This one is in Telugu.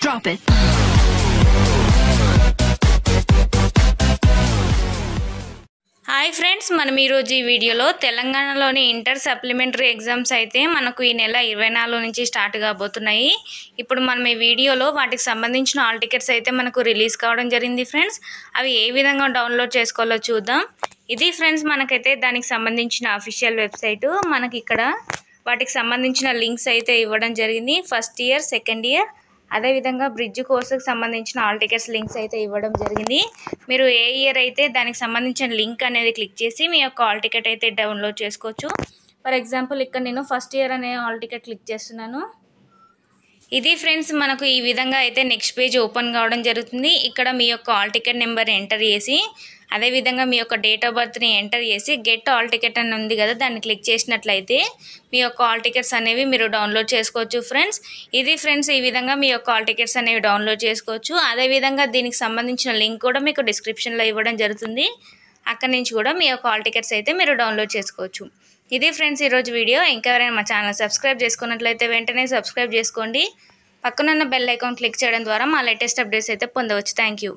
Drop it. హాయ్ ఫ్రెండ్స్, మనం ఈరోజు ఈ వీడియోలో తెలంగాణలోని ఇంటర్ సప్లిమెంటరీ ఎగ్జామ్స్ అయితే మనకు ఈ నెల 24 నుంచి స్టార్ట్ కాబోతున్నాయి. ఇప్పుడు మనం ఈ వీడియోలో వాటికి సంబంధించిన ఆల్ టికెట్స్ అయితే మనకు రిలీజ్ కావడం జరిగింది ఫ్రెండ్స్. అవి ఏ విధంగా డౌన్లోడ్ చేసుకోవాలో చూద్దాం. ఇది ఫ్రెండ్స్ మనకైతే దానికి సంబంధించిన అఫీషియల్ వెబ్సైట్. మనకి ఇక్కడ వాటికి సంబంధించిన లింక్స్ అయితే ఇవ్వడం జరిగింది. ఫస్ట్ ఇయర్, సెకండ్ ఇయర్, అదేవిధంగా బ్రిడ్జ్ కోర్సుకు సంబంధించిన ఆల్ టికెట్స్ లింక్స్ అయితే ఇవ్వడం జరిగింది. మీరు ఏ ఇయర్ అయితే దానికి సంబంధించిన లింక్ అనేది క్లిక్ చేసి మీ యొక్క ఆల్ టికెట్ అయితే డౌన్లోడ్ చేసుకోవచ్చు. ఫర్ ఎగ్జాంపుల్ ఇక్కడ నేను ఫస్ట్ ఇయర్ అనే ఆల్ టికెట్ క్లిక్ చేస్తున్నాను. ఇది ఫ్రెండ్స్ మనకు ఈ విధంగా అయితే నెక్స్ట్ పేజ్ ఓపెన్ కావడం జరుగుతుంది. ఇక్కడ మీ యొక్క ఆల్ టికెట్ నెంబర్ ఎంటర్ చేసి, అదేవిధంగా మీ యొక్క డేట్ ఆఫ్ బర్త్ని ఎంటర్ చేసి గెట్ ఆల్ టికెట్ అని ఉంది కదా, దాన్ని క్లిక్ చేసినట్లయితే మీ యొక్క ఆల్ టికెట్స్ అనేవి మీరు డౌన్లోడ్ చేసుకోవచ్చు ఫ్రెండ్స్. ఇది ఫ్రెండ్స్ ఈ విధంగా మీ యొక్క ఆల్ టికెట్స్ అనేవి డౌన్లోడ్ చేసుకోవచ్చు. అదేవిధంగా దీనికి సంబంధించిన లింక్ కూడా మీకు డిస్క్రిప్షన్లో ఇవ్వడం జరుగుతుంది. అక్కడి నుంచి కూడా మీ యొక్క ఆల్ టికెట్స్ అయితే మీరు డౌన్లోడ్ చేసుకోవచ్చు. ఇది ఫ్రెండ్స్ ఈరోజు వీడియో. ఇంకా ఎవరైనా మా ఛానల్ సబ్స్క్రైబ్ చేసుకున్నట్లయితే వెంటనే సబ్స్క్రైబ్ చేసుకోండి. పక్కనున్న బెల్ ఐకాన్ క్లిక్ చేయడం ద్వారా మా లేటెస్ట్ అప్డేట్స్ అయితే పొందవచ్చు. Thank you.